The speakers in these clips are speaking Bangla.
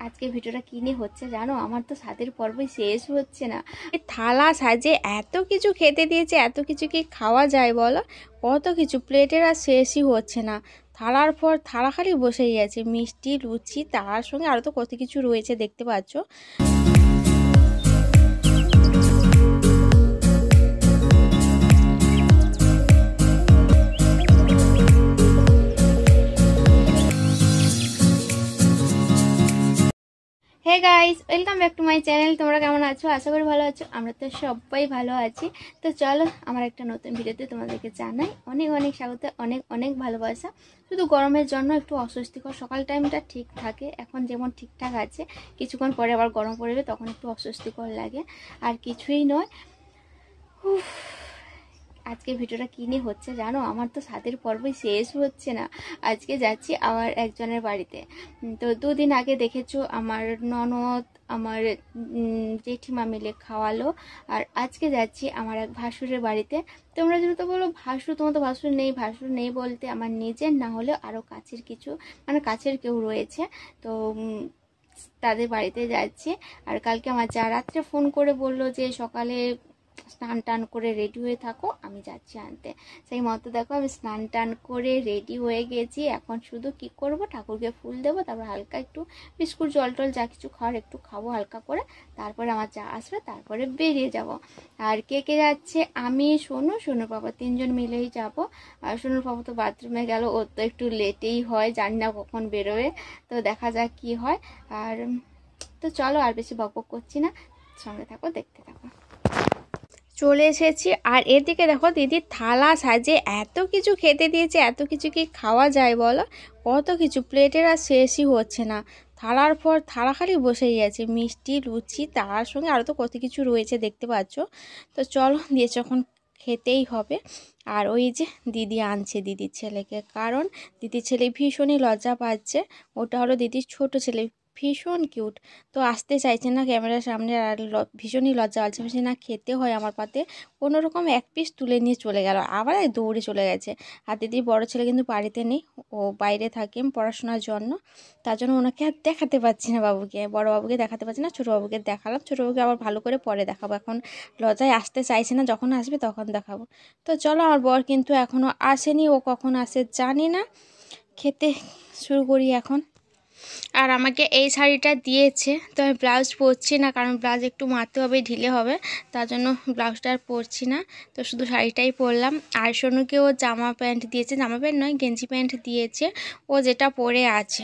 আজকে ভিডিওটা কি নিয়ে হচ্ছে জানো? আমার তো স্বাদের পর্বই শেষ হচ্ছে না। থালা সাজে এত কিছু খেতে দিয়েছে, এত কিছু কি খাওয়া যায় বলো? কত কিছু প্লেটের আর শেষই হচ্ছে না। থালার পর থালা খালি বসেই আছে, মিষ্টি লুচি তার সঙ্গে আরও তো কত কিছু রয়েছে দেখতে পাচ্ছ। Hey guys, welcome back to my channel. তোমরা কেমন আছো? আশা করি ভালো আছো। আমরা তো সবাই ভালো আছি। তো চলো আমার একটা নতুন ভিডিওতে তোমাদেরকে জানাই অনেক অনেক স্বাগত, অনেক অনেক ভালোবাসা। শুধু গরমের জন্য একটু অস্বস্তিকর, সকাল টাইমটা ঠিক থাকে, এখন যেমন ঠিকঠাক আছে, কিছুক্ষণ পরে আবার গরম পড়বে, তখন একটু অস্বস্তিকর লাগে, আর কিছুই নয়। আজকে ভিডিওটা কি নিয়ে হচ্ছে জানো? আমার তো স্বাদের পর্বই শেষ হচ্ছে না। আজকে যাচ্ছি আমার একজনের বাড়িতে। তো দুদিন আগে দেখেছো আমার ননদ আমার জেঠিমা মিলে খাওয়ালো, আর আজকে যাচ্ছি আমার এক ভাসুরের বাড়িতে। তোমরা যদি তো বলো ভাসুর, তোমার তো ভাসুর নেই। ভাসুর নেই বলতে আমার নিজের না হলেও আরও কাছের কিছু, মানে কাছের কেউ রয়েছে, তো তাদের বাড়িতে যাচ্ছি। আর কালকে আমার যা রাত্রে ফোন করে বললো যে সকালে স্নান টান করে রেডি হয়ে থাকো, আমি যাচ্ছি আনতে। সেই মতো দেখো আমি স্নান টান করে রেডি হয়ে গেছি। এখন শুধু কি করব, ঠাকুরকে ফুল দেবো, তারপর হালকা একটু বিস্কুট জল টল যা কিছু খাওয়ার একটু খাবো হালকা করে, তারপরে আমার যা আসবে তারপরে বেরিয়ে যাব। আর কে কে যাচ্ছে? আমি, সোনুর বাবা, তিনজন মিলেই যাব। আর সোনুর বাবা তো বাথরুমে গেল, ওর তো একটু লেটেই হয়, জানি না কখন বেরোবে, তো দেখা যাক কি হয়। আর তো চলো আর বেশি বকবক করছি না, সঙ্গে থাকো, দেখতে থাকো। চলে এসেছি, আর এদিকে দেখো দিদির থালা সাজে এত কিছু খেতে দিয়েছে, এত কিছু কি খাওয়া যায় বলো? কত কিছু প্লেটের আর শেষই হচ্ছে না। থালার পর থালা খালি বসেই আছে, মিষ্টি লুচি তার সঙ্গে আরও তো কত কিছু রয়েছে দেখতে পাচ্ছ। তো চলো দিয়ে যখন খেতেই হবে। আর ওই যে দিদি আনছে দিদির ছেলেকে, কারণ দিদির ছেলে ভীষণই লজ্জা পাচ্ছে। ওটা হলো দিদির ছোট ছেলে, ভীষণ কিউট। তো আসতে চাইছে না ক্যামেরার সামনে, আর ভীষণই লজ্জা পাচ্ছে, বলছে না খেতে হয় আমার পাতে। কোনোরকম এক পিস তুলে নিয়ে চলে গেল, আবার দৌড়ে চলে গেছে। আর দিদির বড় ছেলে কিন্তু বাড়িতে নেই, ও বাইরে থাকে পড়াশোনার জন্য, তার জন্য ওনাকে আর দেখাতে পাচ্ছি না। বাবুকে, বড় বাবুকে দেখাতে পাচ্ছি না, ছোটো বাবুকে দেখালাম। ছোটো বাবুকে আবার ভালো করে পরে দেখাবো, এখন লজ্জায় আসতে চাইছে না, যখন আসবে তখন দেখাবো। তো চলো, আমার বর কিন্তু এখনও আসেনি, ও কখন আসে জানি না। খেতে শুরু করি এখন। আর আমাকে এই শাড়িটা দিয়েছে, তো আমি ব্লাউজ পরছি না, কারণ ব্লাউজ একটু মারতে হবে, ঢিলে হবে, তার জন্য ব্লাউজটা আর পরছি না, তো শুধু শাড়িটাই পরলাম। আর সোনুকে ও জামা প্যান্ট দিয়েছে, জামা প্যান্ট নয় গেঞ্জি প্যান্ট দিয়েছে, ও যেটা পরে আছে।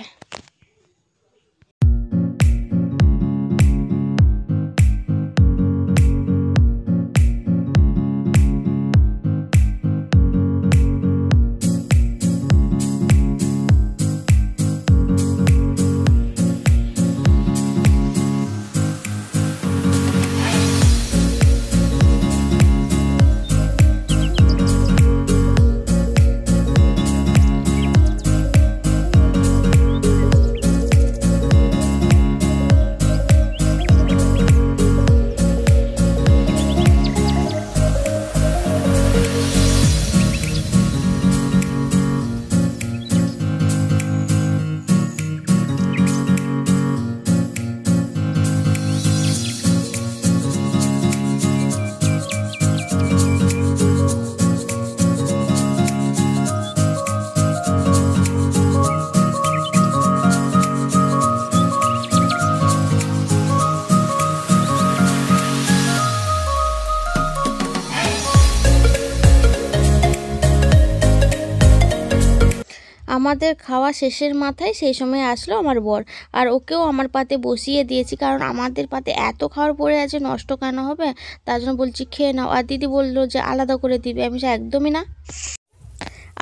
আমাদের খাওয়া শেষের মাথায় সেই সময় আসলো আমার বর, আর ওকেও আমার পাতে বসিয়ে দিয়েছি, কারণ আমাদের পাতে এত খাবার পড়ে আছে, নষ্ট কেন হবে, তার জন্য বলছি খেয়ে নাও। আর দিদি বললো যে আলাদা করে দিবে, আমি একদমই না।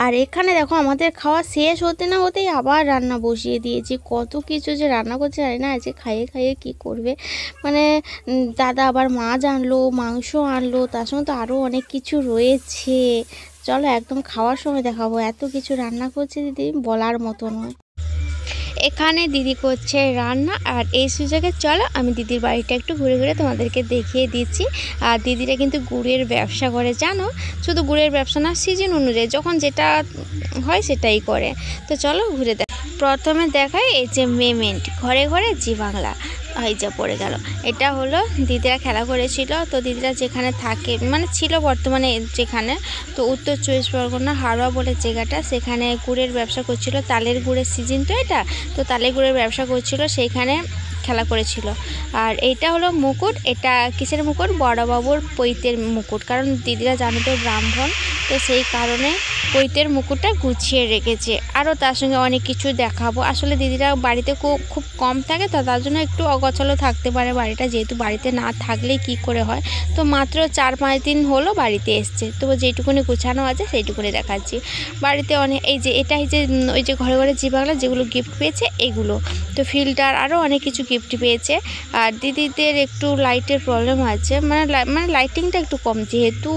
আর এখানে দেখো আমাদের খাওয়া শেষ হতে না হতেই আবার রান্না বসিয়ে দিয়েছি। কত কিছু যে রান্না করছে জানি না, আজকে খাইয়ে খাইয়ে কী করবে। মানে দাদা আবার মাছ আনলো, মাংস আনলো, তার সঙ্গে তো আরও অনেক কিছু রয়েছে। চলো একদম খাওয়ার সময় দেখাবো, এত কিছু রান্না করছে দিদি বলার মতো নয়। এখানে দিদি করছে রান্না, আর এই সুযোগে চলো আমি দিদির বাড়িটা একটু ঘুরে ঘুরে তোমাদেরকে দেখিয়ে দিচ্ছি। আর দিদিরা কিন্তু গুড়ের ব্যবসা করে, জানো, শুধু গুড়ের ব্যবসা না, সিজন অনুযায়ী যখন যেটা হয় সেটাই করে। তো চলো ঘুরে দেখ। প্রথমে দেখাই এই যে মেমেন্ট, ঘরে ঘরে জি বাংলা, এই যে পড়ে গেল। এটা হলো দিদিরা খেলা করেছিল। তো দিদিরা যেখানে থাকে মানে ছিল বর্তমানে যেখানে, তো উত্তর চব্বিশ পরগনা হাওড়া বলে জায়গাটা, সেখানে গুড়ের ব্যবসা করছিল। তালের গুড়ের সিজন তো এটা, তো তালের গুড়ের ব্যবসা করছিল, সেইখানে খেলা করেছিল। আর এইটা হলো মুকুট। এটা কিসের মুকুট? বড়বাবুর পৈতের মুকুট, কারণ দিদিরা জানো তো ব্রাহ্মণ, তো সেই কারণে পৈতের মুকুটটা গুছিয়ে রেখেছে। আরও তার সঙ্গে অনেক কিছু দেখাবো। আসলে দিদিরা বাড়িতে খুব কম থাকে, তো তার জন্য একটু অগোছালো থাকতে পারে বাড়িটা, যেহেতু বাড়িতে না থাকলেই কি করে হয়। তো মাত্র 4-5 দিন হলো বাড়িতে এসছে, তো যেটুকুনি গুছানো আছে সেইটুকুনি দেখাচ্ছি। বাড়িতে অনেক এই যে এটা এই যে ওই যে ঘরে ঘরে জি বাংলা যেগুলো গিফট পেয়েছে এগুলো, তো ফিল্টার আরও অনেক কিছু গিফট পেয়েছে। আর দিদিদের একটু লাইটের প্রবলেম আছে, মানে লাইটিংটা একটু কম, যেহেতু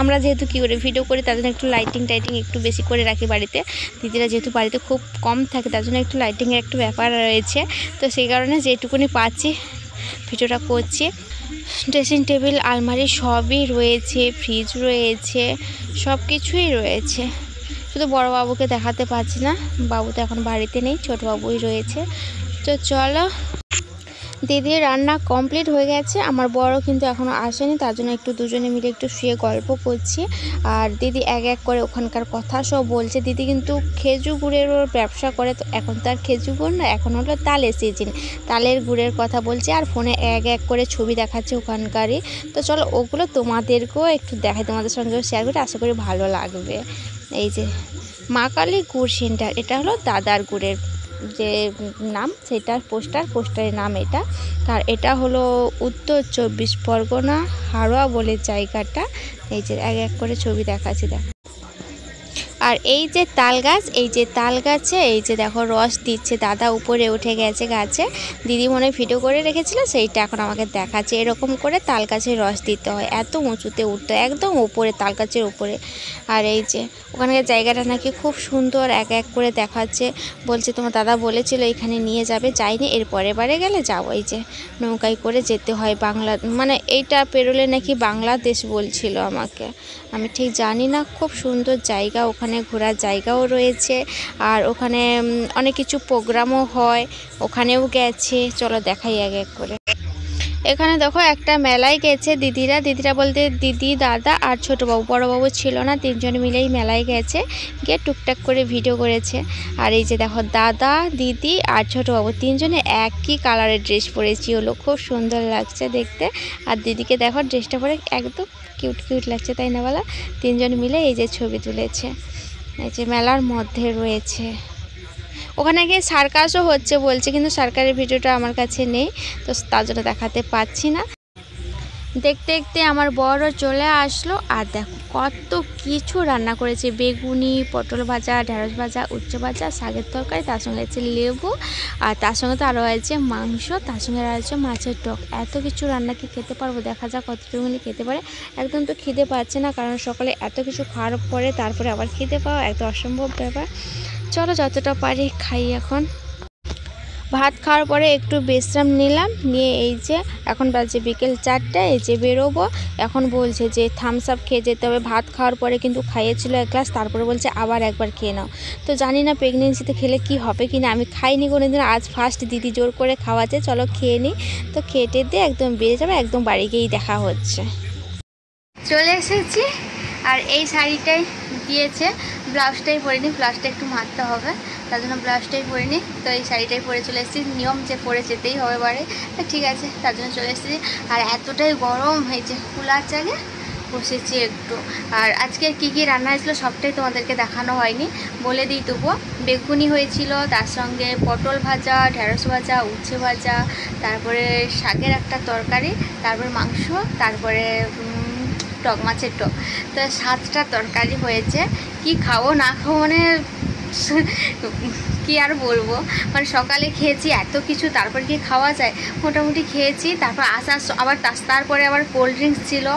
আমরা যেহেতু কী করে ভিডিও করি তার জন্য একটু লাইটিং একটু বেশি করে রাখি বাড়িতে। দিদিরা যেহেতু বাড়িতে খুব কম থাকে তার জন্য একটু লাইটিংয়ের একটু ব্যাপার রয়েছে, তো সেই কারণে যেটুকুনি পাচ্ছি ভিডিওটা করছি। ড্রেসিং টেবিল, আলমারি সবই রয়েছে, ফ্রিজ রয়েছে, সব কিছুই রয়েছে। শুধু বড় বাবুকে দেখাতে পারছি না, বাবু তো এখন বাড়িতে নেই, ছোট বাবুই রয়েছে। তো চলো, দিদির রান্না কমপ্লিট হয়ে গেছে, আমার বড় কিন্তু এখনও আসেনি, তার জন্য একটু দুজনে মিলে একটু শুয়ে গল্প করছি। আর দিদি এক এক করে ওখানকার কথা সব বলছে। দিদি কিন্তু খেজুর গুড়েরও ব্যবসা করে, তো এখন তো আর খেজুর গুড় না, এখন হলো তালের সিজন, তালের গুড়ের কথা বলছে। আর ফোনে এক এক করে ছবি দেখাচ্ছে ওখানকারই। তো চলো ওগুলো তোমাদেরকেও একটু দেখাই, তোমাদের সঙ্গেও শেয়ার করে, আশা করি ভালো লাগবে। এই যে মা কালী গুড় সেন্টার, এটা হলো দাদার গুড়ের যে নাম, সেটা পোস্টারের নাম এটা। আর এটা হলো উত্তর 24 পরগনা হাওড়া বলে জায়গাটা। এই যে এক এক করে ছবি দেখাচ্ছি, দেখ। আর এই যে তাল গাছ, এই যে তাল গাছে এই যে দেখো রস দিচ্ছে, দাদা উপরে উঠে গেছে গাছে, দিদি মনে ভিডিও করে রেখেছিল, সেইটা এখন আমাকে দেখাচ্ছে। এরকম করে তাল গাছের রস দিতে হয়, এত উঁচুতে উঠতে হয়, একদম উপরে তাল গাছের উপরে। আর এই যে ওখানকার জায়গাটা নাকি খুব সুন্দর, এক এক করে দেখাচ্ছে, বলছে তোমার দাদা বলেছিল এখানে নিয়ে যাবে, যাইনি, এর পরের বারে গেলে যাবো। এই যে নৌকায় করে যেতে হয় বাংলা, মানে এইটা পেরোলে নাকি বাংলাদেশ বলছিল আমাকে, আমি ঠিক জানি না। খুব সুন্দর জায়গা, ওখানে ঘোরার জায়গাও রয়েছে, আর ওখানে অনেক কিছু প্রোগ্রামও হয়, ওখানেও গেছে। চলো দেখাই এক এক করে। এখানে দেখো একটা মেলায় গেছে দিদিরা বলতে দিদি, দাদা আর ছোটো বাবু, বড় বাবু ছিল না, তিনজন মিলেই মেলায় গেছে, গিয়ে টুকটাক করে ভিডিও করেছে। আর এই যে দেখো দাদা, দিদি আর ছোটো বাবু তিনজনে একই কালারের ড্রেস পরেছি, হলো খুব সুন্দর লাগছে দেখতে। আর দিদিকে দেখো ড্রেসটা পরে একদম কিউট লাগছে, তাই না বলা? তিনজন মিলে এই যে ছবি তুলেছে, এই যে মেলার মধ্যে রয়েছে। ওখানে গিয়ে সার্কাসও হচ্ছে বলছে, কিন্তু সরকারের ভিডিওটা আমার কাছে নেই, তো তার জন্য দেখাতে পাচ্ছি না। দেখতে দেখতে আমার বড় চলে আসলো। আর দেখো কত কিছু রান্না করেছে, বেগুনি, পটল ভাজা, ঢেঁড়স ভাজা, উচ্ছে ভাজা, শাকের তরকারি, তার সঙ্গে আছে লেবু, আর তার সঙ্গে তো আরও আছে মাংস, তার সঙ্গে আছে মাছের টক। এত কিছু রান্না কি খেতে পারবো, দেখা যাক কতটুকুনি খেতে পারে। একদম তো খিদে পাচ্ছে না, কারণ সকালে এত কিছু খাওয়ার পরে তারপরে আবার খিদে পাওয়া একদম অসম্ভব ব্যাপার। চলো যতটা পারি খাই। এখন ভাত খাওয়ার পরে একটু বিশ্রাম নিলাম, নিয়ে এই যে এখন বাজে বিকেল 4টা, এই যে বেরোবো। এখন বলছে যে থামস আপ খেয়ে যেতে হবে, ভাত খাওয়ার পরে কিন্তু খাইয়েছিল এক গ্লাস, তারপরে বলছে আবার একবার খেয়ে নাও। তো জানি না প্রেগনেন্সিতে খেলে কি হবে কি না, আমি খাইনি কোনোদিন, আজ ফার্স্ট দিদি জোর করে খাওয়াচ্ছে, চলো খেয়ে নিই। তো খেটে দিয়ে একদম বেরিয়ে যাবে, একদম বাড়ি গিয়েই দেখা হচ্ছে। চলে এসেছি, আর এই শাড়িটাই দিয়েছে, ব্লাউজটাই পরিনি, ব্লাউজটা একটু মারতে হবে, তার জন্য ব্লাউজটাই পরিনি। তো এই শাড়িটাই পরে চলে এসেছি, নিয়ম যে পরে যেতেই হবে বাড়ি, তো ঠিক আছে তার জন্য চলে এসেছি। আর এতটাই গরম হয়েছে, কুলার চালে বসেছি একটু। আর আজকে কি কি রান্না হয়েছিল সবটাই তোমাদেরকে দেখানো হয়নি, বলে দিই তবুও। বেগুনি হয়েছিল, তার সঙ্গে পটল ভাজা, ঢেঁড়স ভাজা, উচ্ছে ভাজা, তারপরে শাকের একটা তরকারি, তারপরে মাংস, তারপরে টক, মাছের টক। তো 7টা তরকারি হয়েছে। কি খাবো না খাবো মানে কি আর বলবো, মানে সকালে খেয়েছি এত কিছু, তারপর কি খাওয়া যায়, মোটামুটি খেয়েছি। তারপর আবার তারপরে আবার কোল্ড ড্রিঙ্কস ছিল,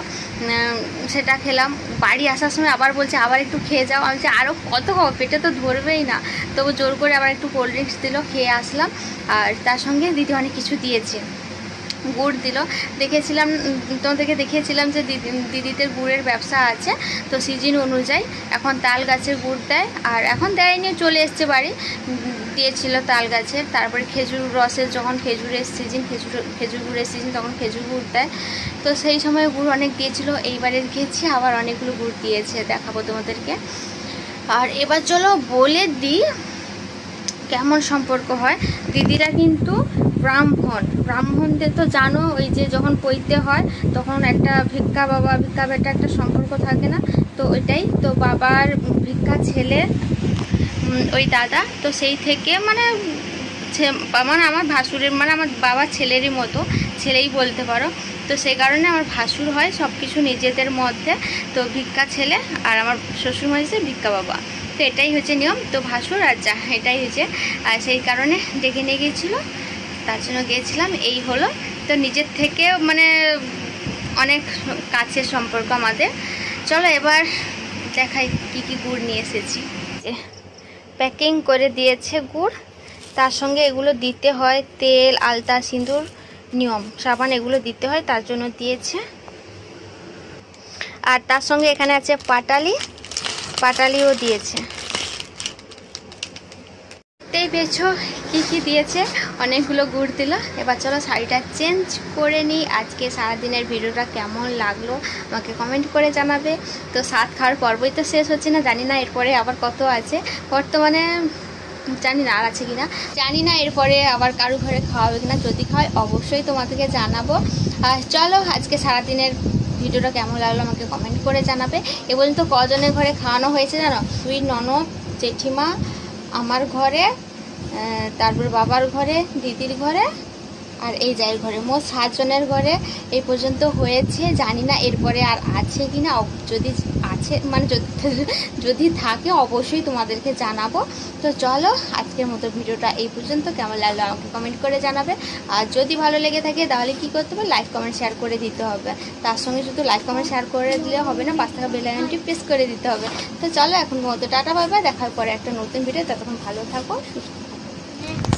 সেটা খেলাম। বাড়ি আসার সময় আবার বলছে আবার একটু খেয়ে যাও, আমি বলছি আরও কত খাবো, পেটে তো ধরবেই না, তবু জোর করে আবার একটু কোল্ড ড্রিঙ্কস দিল, খেয়ে আসলাম। আর তার সঙ্গে দিদি অনেক কিছু দিয়েছে, গুড় দিল। দেখেছিলাম, তোমাদেরকে দেখিয়েছিলাম যে দিদিদের গুড়ের ব্যবসা আছে, তো সিজন অনুযায়ী এখন তাল গাছের গুড় দেয়, আর এখন দেয়নি, চলে এসছে বাড়ি, দিয়েছিল তাল গাছের। তারপরে খেজুর রসের, যখন খেজুরের সিজন, খেজুর গুড়ের সিজন, তখন খেজুর গুড় দেয়। তো সেই সময় গুড় অনেক দিয়েছিল, এইবারে গেছি আবার অনেকগুলো গুড় দিয়েছে, দেখাবো তোমাদেরকে। আর এবার চলো বলে দিই কেমন সম্পর্ক হয়। দিদিরা কিন্তু ব্রাহ্মণদের তো জানো, ওই যে যখন পৈতে হয় তখন একটা ভিক্ষা বাবা ভিক্ষা বেটা একটা সম্পর্ক থাকে না, তো ওইটাই। তো বাবার ভিক্ষা ছেলে ওই দাদা, তো সেই থেকে মানে আমার ভাসুরের, মানে আমার বাবার ছেলেরই মতো, ছেলেই বলতে পারো। তো সেই কারণে আমার ভাসুর হয় সব কিছু নিজেদের মধ্যে, তো ভিক্ষা ছেলে, আর আমার শ্বশুর হয়েছে ভিক্ষা বাবা। তো এটাই হচ্ছে নিয়ম। তো ভাসুর আর যা, এটাই হচ্ছে। আর সেই কারণে ডেকে নিয়ে গিয়েছিলো, তার জন্য গিয়েছিলাম। এই হলো, তো নিজের থেকে মানে অনেক কাছের সম্পর্ক আমাদের। চলো এবার দেখাই কি কি গুড় নিয়ে এসেছি। প্যাকিং করে দিয়েছে গুড়, তার সঙ্গে এগুলো দিতে হয়, তেল, আলতা, সিঁদুর, নিয়ম, সাবান, এগুলো দিতে হয়, তার জন্য দিয়েছে। আর তার সঙ্গে এখানে আছে পাটালিও দিয়েছে। এই পেছো কি কি দিয়েছে, অনেকগুলো গুড় দিল। এবার চলো শাড়িটা চেঞ্জ করে নিই। আজকে সারাদিনের ভিডিওটা কেমন লাগলো আমাকে কমেন্ট করে জানাবে। তো সাত খাওয়ার পর্বই তো শেষ হচ্ছে না, জানি না এরপরে আবার কত আছে, বর্তমানে জানি না আর আছে কিনা, জানি না এরপরে আবার কারো ঘরে খাওয়াবে কিনা, যদি খাওয়াই অবশ্যই তোমাদেরকে জানাবো। আর চলো আজকে সারাদিনের ভিডিওটা কেমন লাগলো আমাকে কমেন্ট করে জানাবে। এ পর্যন্ত কজনের ঘরে খাওয়ানো হয়েছে জানো? তুই, ননদ, জেঠিমা, আমার ঘরে, তারপর বাবার ঘরে, দিদির ঘরে, আর এই জায়ের ঘরে, মোট 7 জনের ঘরে এই পর্যন্ত হয়েছে। জানি না এরপরে আর আছে কি না, যদি আছে মানে যদি থাকে অবশ্যই তোমাদেরকে জানাবো। তো চলো আজকের মতো ভিডিওটা এই পর্যন্ত, কেমন লাগলো আমাকে কমেন্ট করে জানাবে। আর যদি ভালো লেগে থাকে তাহলে কি করতে হবে, লাইক কমেন্ট শেয়ার করে দিতে হবে। তার সঙ্গে শুধু লাইক কমেন্ট শেয়ার করে দিলে হবে না, পাশে থাকা বেল আইকনটি প্রেস করে দিতে হবে। তো চলো এখন মতো টাটা, বাই বাই, দেখার পরে একটা নতুন ভিডিও, ততক্ষণ ভালো থাকো, সুস্থ থাকো।